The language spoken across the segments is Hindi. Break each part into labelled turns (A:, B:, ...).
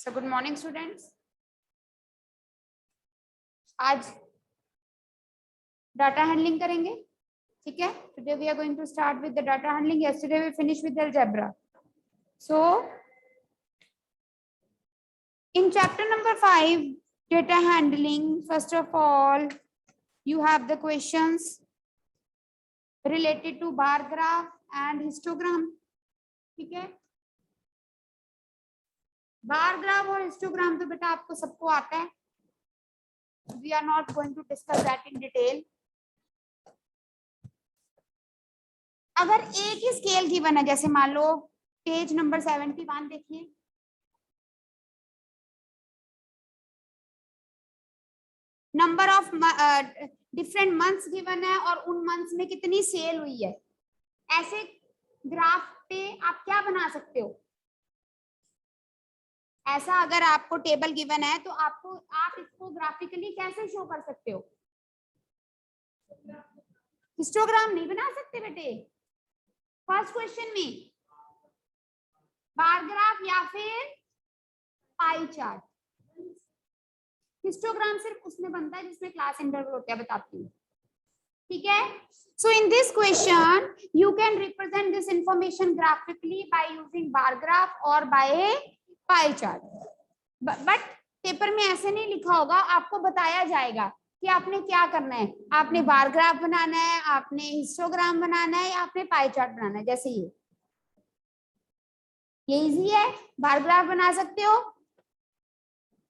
A: सो गुड मॉर्निंग स्टूडेंट्स। आज डाटा हैंडलिंग करेंगे, ठीक है। Today we are going to start with the data handling. Yesterday we finish with algebra. So in chapter number 5 data handling, first of all you have the questions related to bar graph and histogram, ठीक है। बार ग्राफ और हिस्टोग्राम तो बेटा आपको सबको आता है। We are not going to discuss that in detail. अगर एक ही स्केल गिवन है, जैसे मान लो पेज नंबर 71 देखिए, number of different months given है और उन मंथ्स में कितनी सेल हुई है। ऐसे ग्राफ पे आप क्या बना सकते हो? ऐसा अगर आपको टेबल गिवन है तो आप इसको ग्राफिकली कैसे शो कर सकते हो? हिस्टोग्राम नहीं बना सकते बेटे। फर्स्ट क्वेश्चन में बार ग्राफ या फिर पाई चार्ट। हिस्टोग्राम सिर्फ उसमें बनता है जिसमें क्लास इंटरवल होता है, बताती हूँ, ठीक है। So in this question you can represent this information graphically by using bar graph और by pie chart. But paper में ऐसे नहीं लिखा होगा, आपको बताया जाएगा कि आपने क्या करना है। आपने बार ग्राफ बनाना है, आपने हिस्टोग्राम बनाना है, या आपने पाई चार्ट बनाना है। जैसे ये इजी है, बार ग्राफ बना सकते हो।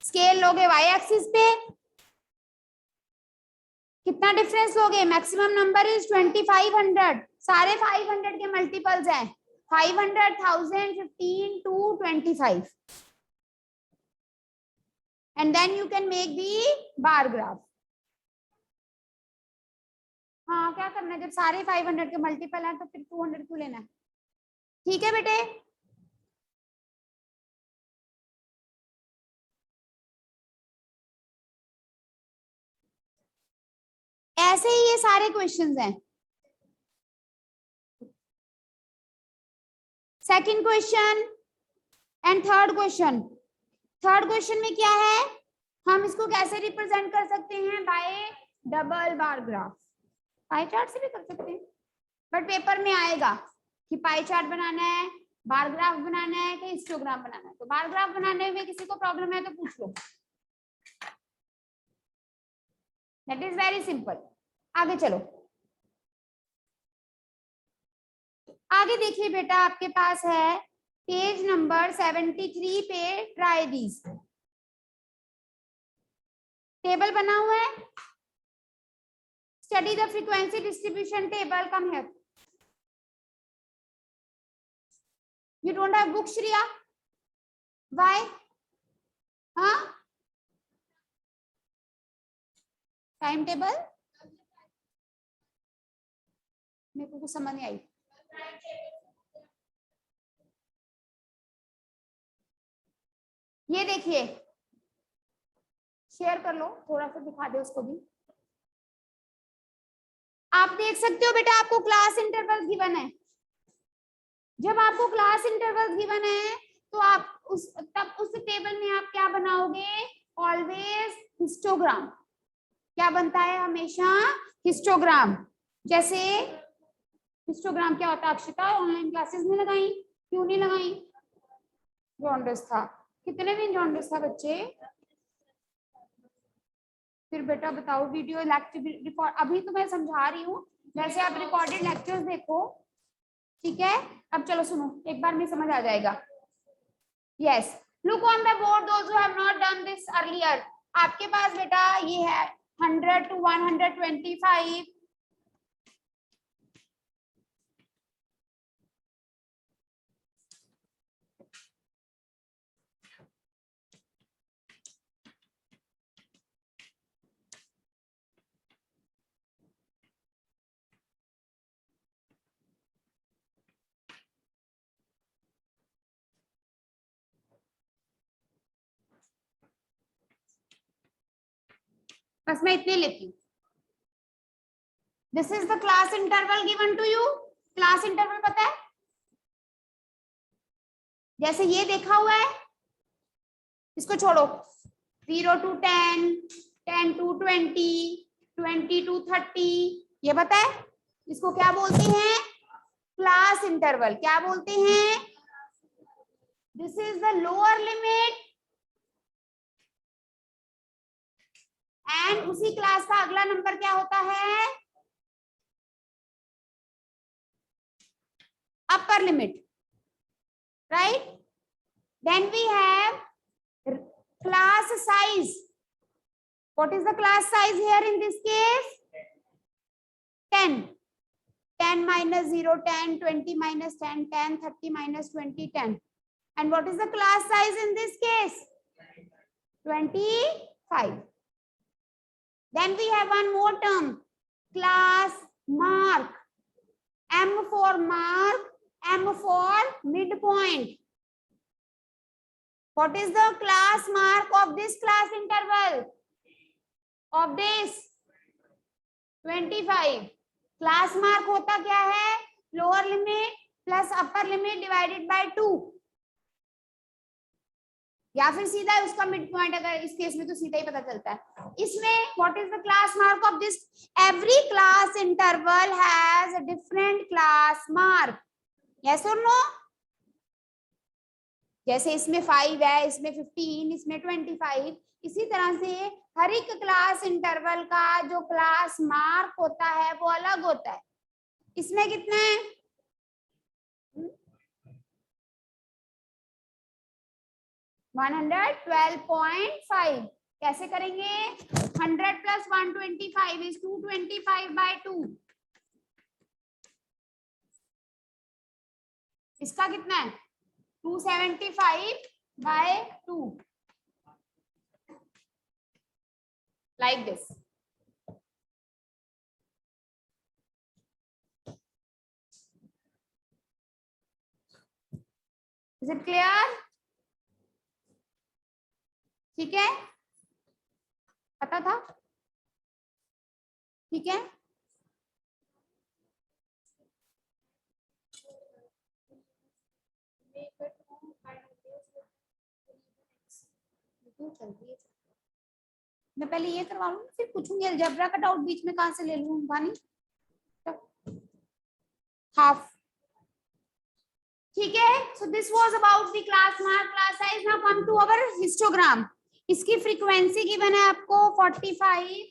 A: स्केल लोगे वाई एक्सिस पे, कितना डिफरेंस लोगे? मैक्सिमम नंबर इज 2500, सारे 500 के मल्टीपल्स हैं। 500, 1000, 15 to 25 and then you can make the bar graph. हाँ, क्या करना है? जब सारे 500 के मल्टीपल हैं तो फिर 200 क्यों लेना है? ठीक है बेटे। ऐसे ही ये सारे क्वेश्चंस हैं। Second question and third question. Third question में क्या है? हम इसको कैसे रिप्रेजेंट कर सकते हैं? Bye double bar graph. Pie chart से भी कर सकते हैं, बट पेपर में आएगा कि पाई चार्ट बनाना है, बार ग्राफ बनाना है कि हिस्टोग्राम बनाना है। तो बार ग्राफ बनाने में किसी को प्रॉब्लम है तो पूछ लो। That is very simple. आगे चलो, आगे देखिए बेटा, आपके पास है पेज नंबर 73 पे ट्राई दीज। टेबल बना हुआ है, study the frequency distribution table. Come here. You don't have book, Shriya? Why? हाँ, टाइम टेबल मेरे को कुछ समझ नहीं आई। ये देखिए, शेयर कर लो, थोड़ा सा दिखा दे उसको भी। आप देख सकते हो बेटा, आपको क्लास इंटरवल गिवन है। जब आपको क्लास इंटरवल गिवन है तो आप उस टेबल में आप क्या बनाओगे? Always histogram. क्या बनता है? हमेशा हिस्टोग्राम। जैसे हिस्टोग्राम क्या होता है? अक्षता ऑनलाइन क्लासेस में लगाई, क्यों नहीं लगाई? जॉन्डिस था। कितने दिन जॉन्डिस था बच्चे? फिर बेटा बताओ, वीडियो लेक्चर अभी तो मैं समझा रही हूँ, वैसे आप रिकॉर्डेड लेक्चर्स देखो, ठीक है। अब चलो सुनो, एक बार में समझ आ जाएगा। Yes, look on the board those who have not done this earlier. आपके पास बेटा ये है 100 to 125। बस मैं इतने लेती हूँ। This is the class interval given to you. Class interval पता है? जैसे ये देखा हुआ है, इसको छोड़ो, 0 to 10, 10 to 20, 20 to 30, ये पता है इसको क्या बोलते हैं? Class interval. क्या बोलते हैं? This is the lower limit and उसी क्लास का अगला नंबर क्या होता है? Upper limit, right? Then we have class size. What is the class size here in this case? 10. 10 minus 0, 10, 20 minus 10, 10, 30 minus 20, 10. And what is the class size in this case? 25. Then we have one more term, class mark. M for mark, M for midpoint. What is the class mark of this class interval? Of this 25. Class mark होता क्या है? Lower limit plus upper limit divided by 2, या फिर सीधा उसका मिड पॉइंट। अगर इस केस में तो सीधा ही पता चलता है। इसमें what is the class mark of this? Every class interval has a different class mark. Yes और नो? जैसे इसमें 5 है, इसमें 15, इसमें 25, इसी तरह से हर एक क्लास इंटरवल का जो क्लास मार्क होता है वो अलग होता है। इसमें कितने हैं? 112.5। कैसे करेंगे? 100 plus 125 is 225/2। इसका कितना है? 275/2, like this. Is it clear? ठीक है, पता था? ठीक है, मैं पहले ये करवा लूँ, फिर पूछूंगी अलजेब्रा का डाउट बीच में कहाँ से ले लूँ वानी? हाफ। ठीक है, so this was about the class mark, class size. Now come to our histogram. इसकी फ्रीक्वेंसी गिवन है आपको 45।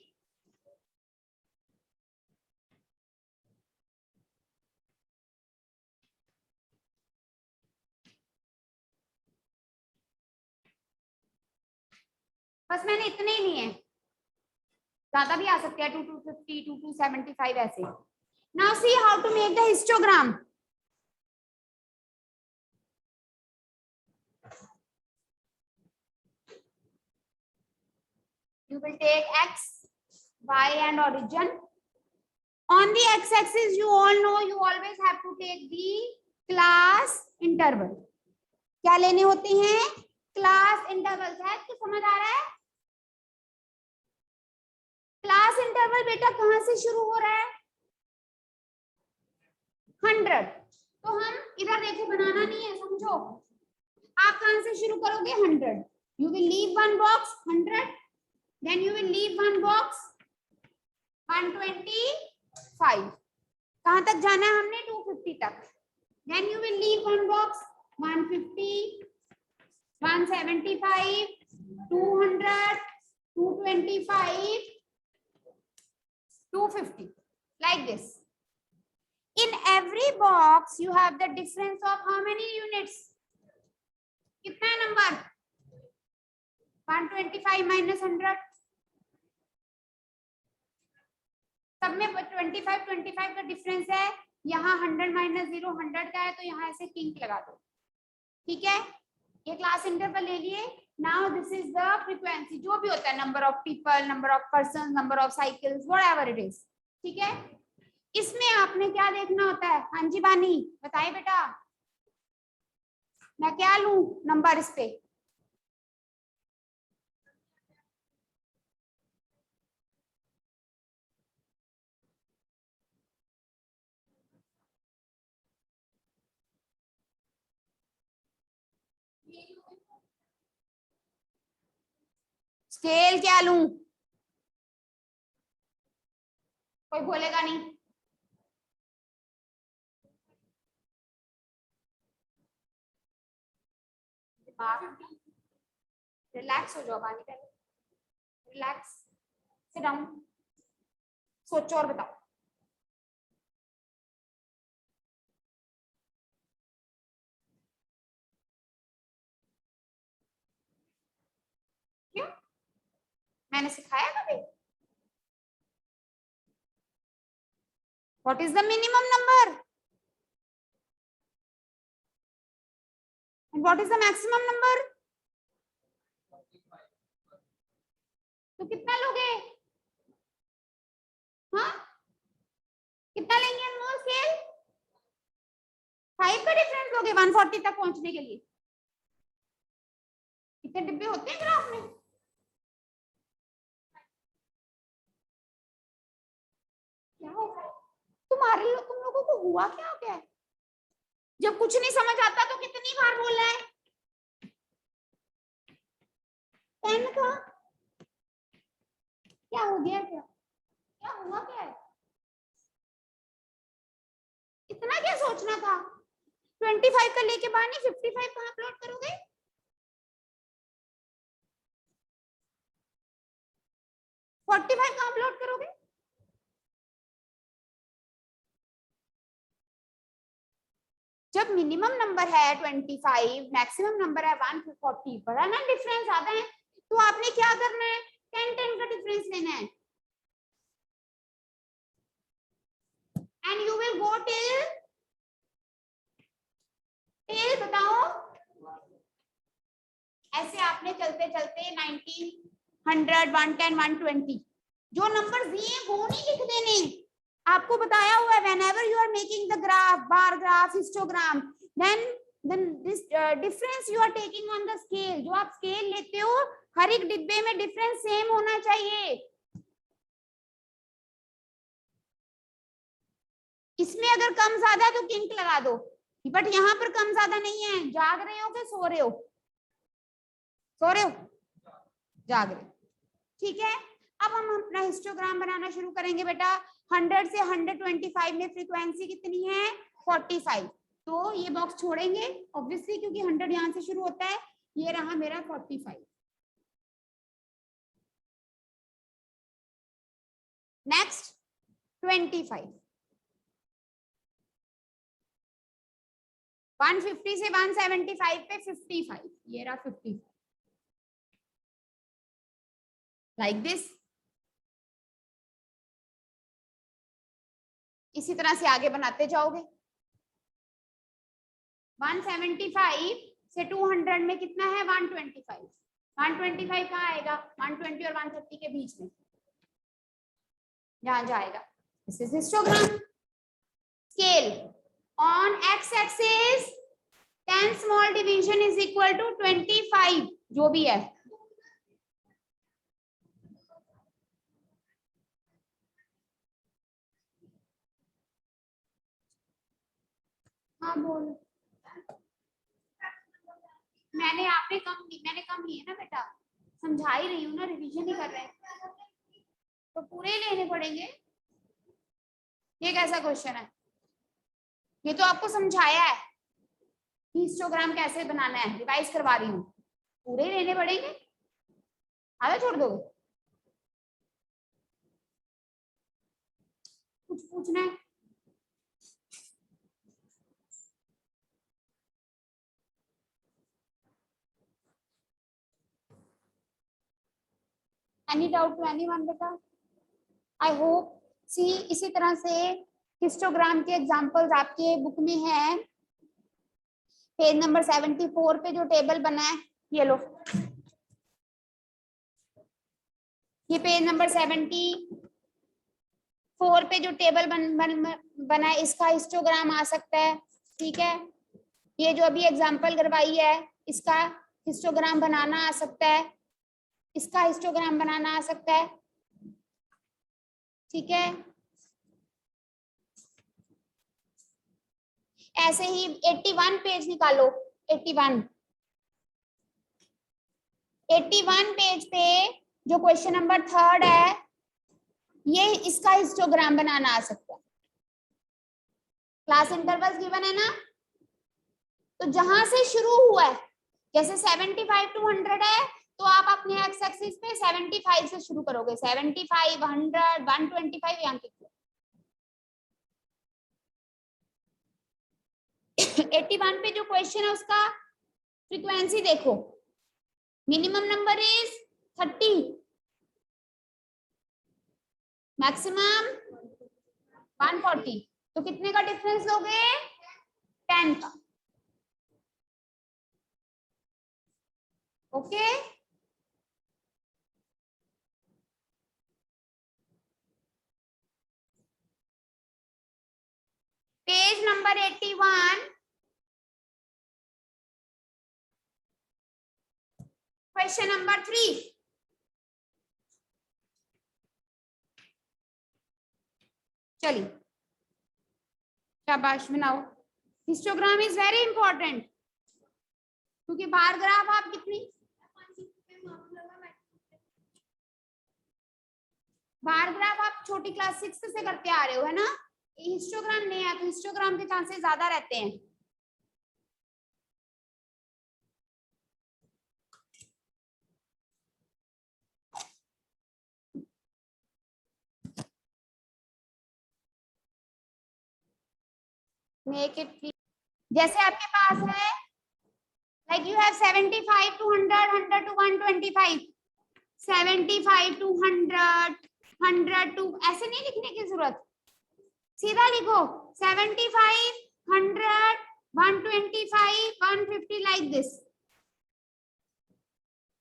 A: बस मैंने इतने ही लिए हैं, ज्यादा भी आ सकते हैं, 2250, 2275 ऐसे। Now see how to make the histogram. You will take x, y and origin. On the x-axis, you all know you always have to take the class interval. क्या लेने होते हैं? Class interval. है तो समझ आ रहा है? क्लास इंटरवल बेटा कहां से शुरू हो रहा है? 100। तो हम इधर देखो, बनाना नहीं है, समझो। आप कहां से शुरू करोगे? 100। You will leave one box 100, then you will leave one box 125। कहां तक जाना है हमने? 250 तक। Then you will leave one box 150, 175, 200, 225, 250, like this. In every box you have the difference of how many units? कितना नंबर? 125 minus 100। सब में 25 का डिफरेंस है। यहाँ 100 minus 0 100 का है, तो यहाँ ऐसे किंक लगा दो। ठीक है, ये क्लास इंटरवल ले लिए। Now this is the frequency, जो भी होता है, number of people, number of person, number of cycles, whatever it is. ठीक है, इसमें आपने क्या देखना होता है? हाँ जी बानी बताइए बेटा, मैं क्या लूं नंबर इस पे? स्केल क्या लूं? कोई बोलेगा नहीं। रिलैक्स हो जाओ, पानी पहले, रिलैक्स, सिट डाउन, सोचो और बताओ। क्यों? मैंने सिखाया कभी? What is the minimum number and what is the maximum number? तो कितना लोगे? हाँ, कितना लेंगे अनमोल स्केल? 5 का डिफरेंस लोगे 140 तक पहुंचने के लिए? कितने डिब्बे होते हैं ग्राफ में? क्या होगा तुम लोगों को हुआ क्या हो गया है? जब कुछ नहीं समझ आता तो कितनी बार बोलना है? 10 का क्या हो गया? क्या हुआ क्या है? इतना क्या सोचना था? 25 का लेके बाहर नहीं, 55 कहाँ अपलोड करोगे? 45 कहाँ अपलोड करोगे? जब मिनिमम नंबर है 25, मैक्सिमम नंबर है 140, बड़ा ना डिफरेंस आता है, तो आपने क्या करना है? 10 का डिफरेंस लेना है and you will go till बताओ, ऐसे आपने चलते चलते 90, 100, 110, 120 जो नंबर दिए वो नहीं लिख देने। आपको बताया हुआ है whenever you are making the graph, bar graph, histogram, then this difference you are taking on the scale, जो आप स्केल लेते हो हर एक डिब्बे में डिफरेंस सेम होना चाहिए। इसमें अगर कम ज्यादा है तो किंक लगा दो, बट यहाँ पर कम ज्यादा नहीं है। जाग रहे हो कि सो रहे हो? सो रहे हो? जाग रहे हो, ठीक है। अब हम अपना हिस्टोग्राम बनाना शुरू करेंगे बेटा। 100 से 125 में फ्रीक्वेंसी कितनी है? 45। तो ये बॉक्स छोड़ेंगे ऑब्वियसली, क्योंकि 100 यहां से शुरू होता है। ये रहा मेरा 45। नेक्स्ट 25, 150 से 175 पे 55, ये रहा 55, लाइक दिस। इसी तरह से आगे बनाते जाओगे। 175 से 200 में कितना है? 125। 125 कहाँ आएगा? 120 और 130 के बीच में, यहां जाएगा। This is histogram. Scale on X axis 10 small division is equal to 25, जो भी है। हाँ बोल। मैंने कम लिए ना बेटा, समझा ही रही हूँ ना, रिवीजन ही कर रहे हैं तो पूरे लेने पड़ेंगे। ये कैसा क्वेश्चन है? ये तो आपको समझाया है हिस्टोग्राम कैसे बनाना है, रिवाइज करवा रही हूँ। पूरे लेने पड़ेंगे, आधा छोड़ दो? कुछ पूछना है? एनी डाउट टू एनीवन बेटा? I hope. सी इसी तरह से हिस्टोग्राम के एग्जांपल्स आपके बुक में है, पेज नंबर 74 पे जो टेबल बना है, ये लो, ये पेज नंबर 74 पे जो टेबल बना है, इसका हिस्टोग्राम आ सकता है, ठीक है। ये जो अभी एग्जांपल करवाई है, इसका हिस्टोग्राम बनाना आ सकता है, इसका हिस्टोग्राम बनाना आ सकता है, ठीक है। ऐसे ही 81 पेज निकालो, 81 पेज पे जो क्वेश्चन नंबर 3 है, ये इसका हिस्टोग्राम बनाना आ सकता है। क्लास इंटरवल्स गिवन है ना, तो जहां से शुरू हुआ है, जैसे 75 to 100 है, तो आप अपने एक्स एक्सिस पे 75 से शुरू करोगे, 75, 100, 125 यहाँ तक। 81 पे जो क्वेश्चन है उसका फ्रीक्वेंसी देखो, मिनिमम नंबर इज 30, मैक्सिमम 140, तो कितने का डिफरेंस लोगे? 10 का। Okay, page number 81, question number 3। चलिए शाबाश बनाओ। हिस्टोग्राम इज वेरी इंपॉर्टेंट, क्योंकि बार ग्राफ आप कितनी बार ग्राफ आप छोटी क्लास 6 से करते आ रहे हो, है ना। हिस्टोग्राम नहीं है तो हिस्टोग्राम के चांसेस ज्यादा रहते हैं। Make it clear. जैसे आपके पास है like you have 75 to 100, 100 to 125, 75 to 100, 100 to, ऐसे नहीं लिखने की जरूरत, सीधा लिखो 75, 100, 125, 150 लाइक दिस।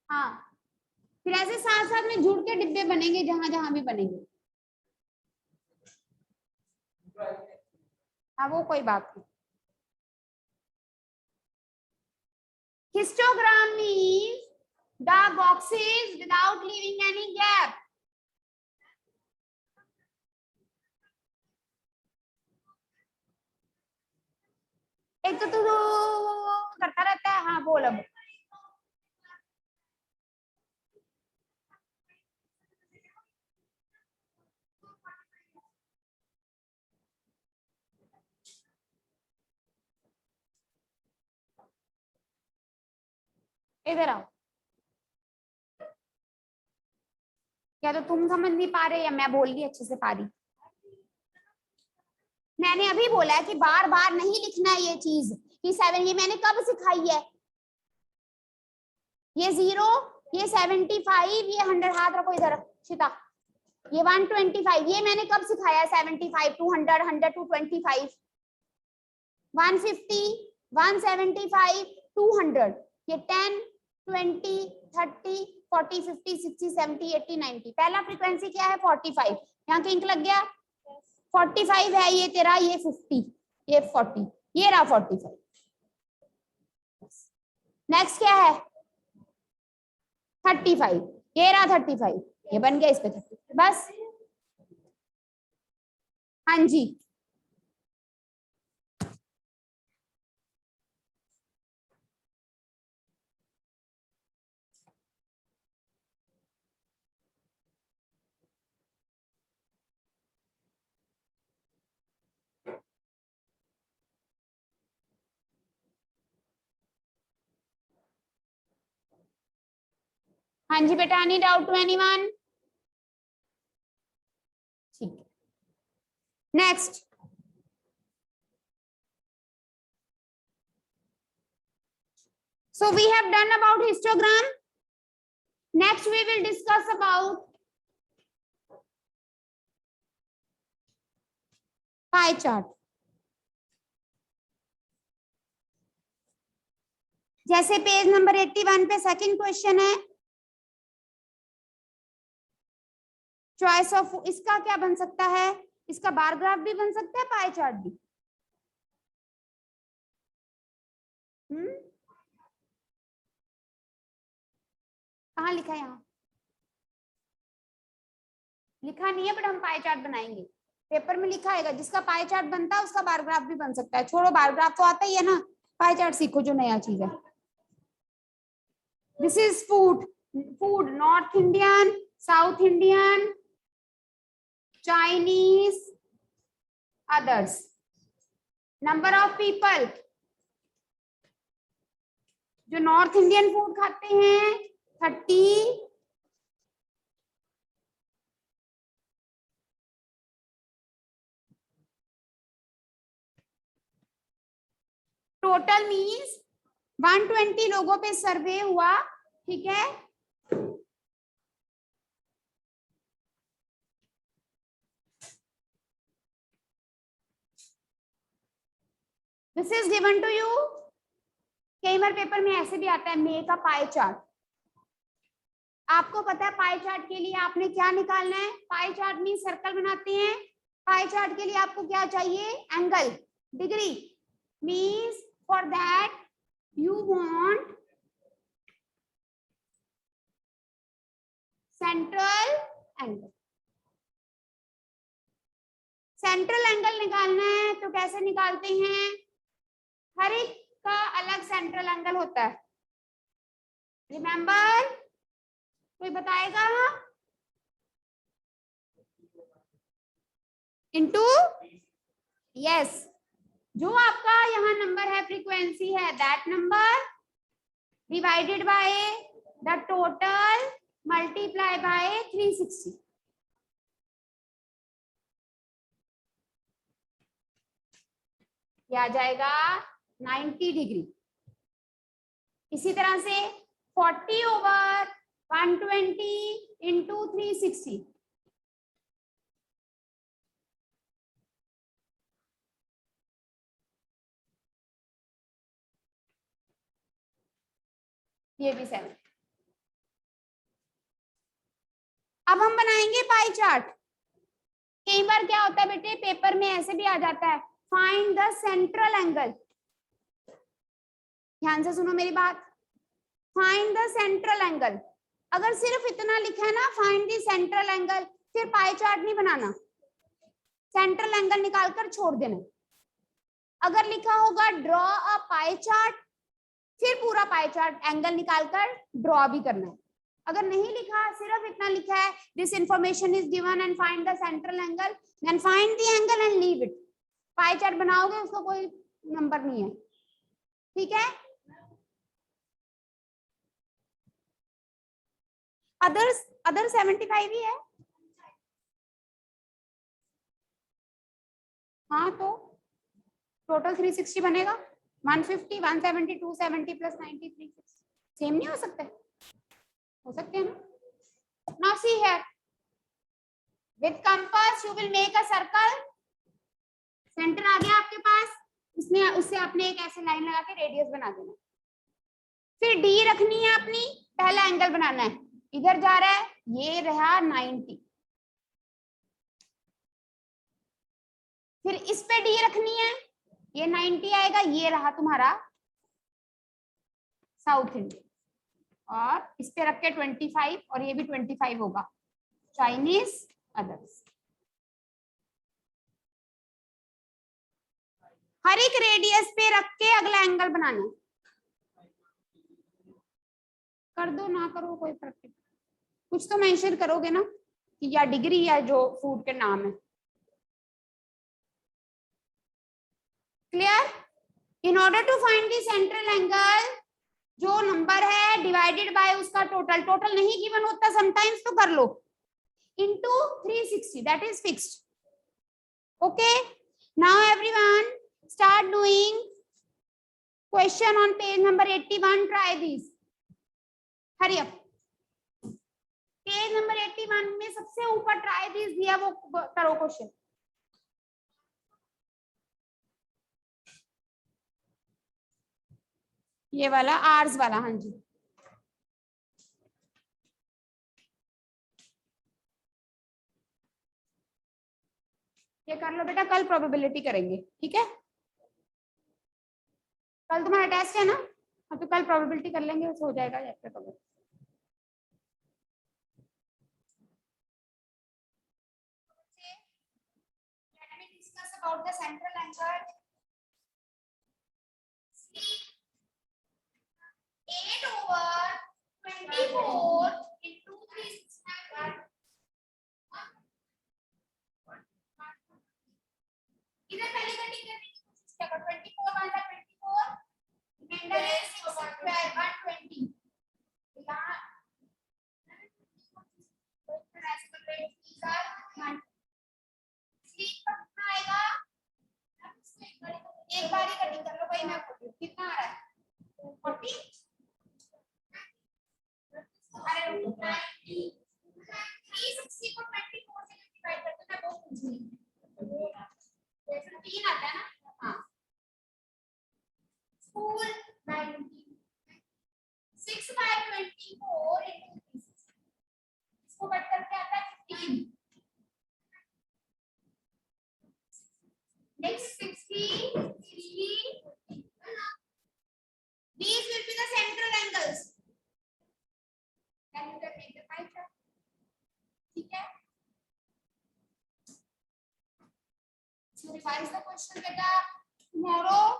A: हाँ, फिर ऐसे साथ साथ में जुड़ के डिब्बे बनेंगे जहां जहां भी बनेंगे। हाँ वो कोई बात नहीं। Histogram means the boxes without leaving any gap. एक तो तू करता रहता है। हाँ बोल अब। इधर आओ। या तो तुम समझ नहीं पा रहे या मैं बोल रही अच्छे से पा रही। मैंने अभी बोला है कि बार बार नहीं लिखना है ये चीज कि 7, ये मैंने कब सिखाई है। ये 0, ये 75, ये 100, हाथ रखो इधर शिता, ये 125, ये मैंने कब सिखाया है? 75 to 100, 100 to 25, 150, 175, 200, ये 10, 20, 30, 40, 50, 60, 70, 80, 90। पहला फ्रीक्वेंसी क्या है? 45। यहाँ के इंक लग गया। 45 है ये तेरा, ये 50, ये 40, ये रहा 45। नेक्स्ट क्या है? 35, ये रहा 35, ये बन गया इस पे 30, बस। हाँ जी, हाँ जी बेटा, एनी डाउट टू एनीवन? ठीक है, next. So we have done about histogram. Next we will discuss about pie chart. जैसे पेज नंबर 81 पे सेकंड क्वेश्चन है, चॉइस ऑफ, इसका क्या बन सकता है? इसका बार ग्राफ भी बन सकता है, पाई चार्ट भी। कहाँ लिखा है? यहाँ लिखा नहीं है, बट हम पाई चार्ट बनाएंगे। पेपर में लिखा है, जिसका पाई चार्ट बनता है उसका बार ग्राफ भी बन सकता है। छोड़ो, बार ग्राफ तो आता ही है ना, पाई चार्ट सीखो जो नया चीज है। This is food, food, North Indian, South Indian, Chinese, others. Number of people जो नॉर्थ इंडियन फूड खाते हैं 30, टोटल मीन्स 120 लोगों पे सर्वे हुआ, ठीक है। This is given to you. कई बार पेपर में ऐसे भी आता है मेक अ पाई चार्ट। आपको पता है पाई चार्ट के लिए आपने क्या निकालना है? पाई चार्ट में सर्कल बनाते हैं। पाई चार्ट के लिए आपको क्या चाहिए? Angle, degree. Means for that you want central angle। Central angle निकालना है तो कैसे निकालते हैं? हर एक का अलग सेंट्रल एंगल होता है, रिमेंबर? कोई बताएगा? इनटू, यस, जो आपका यहाँ नंबर है, फ्रीक्वेंसी है, that number divided by the total multiply by 360। क्या आ जाएगा? 90 डिग्री। इसी तरह से 40 ओवर 120 इंटू 360, ये भी 7। अब हम बनाएंगे पाई चार्ट। कई बार क्या होता है बेटे, पेपर में ऐसे भी आ जाता है, फाइंड द सेंट्रल एंगल। ध्यान से सुनो मेरी बात, फाइंड द सेंट्रल एंगल। अगर सिर्फ इतना लिखा है ना, फाइंड द सेंट्रल एंगल, फिर पाई चार्ट नहीं बनाना, सेंट्रल एंगल निकालकर छोड़ देना। अगर लिखा होगा ड्रॉ अ पाई चार्ट, फिर पूरा पाई चार्ट एंगल निकालकर ड्रॉ भी करना है। अगर नहीं लिखा, सिर्फ इतना लिखा है this information is given and find the central angle, then find the angle and leave it. Pie chart बनाओगे उसको कोई नंबर नहीं है, ठीक है। अदर 75 ही है। हाँ तो टोटल 360 बनेगा। 150, 170, 270 प्लस 90, 360। सेम नहीं हो सकते? हो सकते हैं ना। Now see here, with compass you will make a circle. Centre आ गया आपके पास, उससे आपने एक ऐसे लाइन लगा के रेडियस बना देना। फिर डी रखनी है अपनी, पहला एंगल बनाना है। इधर जा रहा है, ये रहा 90। फिर इस पे डी रखनी है, ये 90 आएगा, ये रहा तुम्हारा साउथ इंडियन। और इस पे रख के 25, और ये भी 25 होगा, चाइनीज, अदर्स। हर एक रेडियस पे रख के अगला एंगल बनाना। कर दो ना करो कोई फर्क नहीं, कुछ तो मेंशन करोगे ना, कि या डिग्री या जो फूड के नाम है। Clear? In order to find the central angle, जो नंबर है डिवाइडेड बाय उसका टोटल, टोटल नहीं गिवन होता समटाइम्स तो कर लो, into 360, that is fixed. Okay, now everyone start doing question on page number 81। Try this, hurry up. Page number 81 में सबसे ऊपर ट्राई दिस दिया, वो करो क्वेश्चन। ये वाला आर्स वाला, हाँ जी। ये कर लो बेटा, कल प्रोबेबिलिटी करेंगे, ठीक है। कल तुम्हारा टेस्ट है ना, हाँ तो कल प्रोबेबिलिटी कर लेंगे, हो जाएगा chapter cover. Let me discuss about the central angle. 8 over 24 revise the question beta. Tomorrow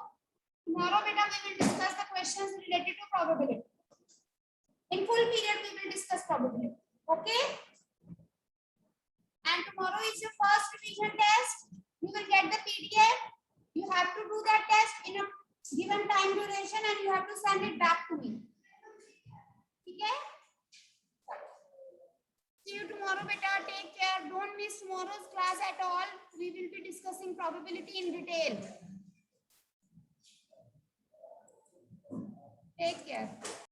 A: beta we will discuss the questions related to probability. In full period we will discuss probability. Okay? And tomorrow is your first revision test. You will get the PDF. You have to do that test in a given time duration and you have to send it back to me. Okay? See you tomorrow, beta. Take care. Don't miss tomorrow's class at all. We will be discussing probability in detail. Take care.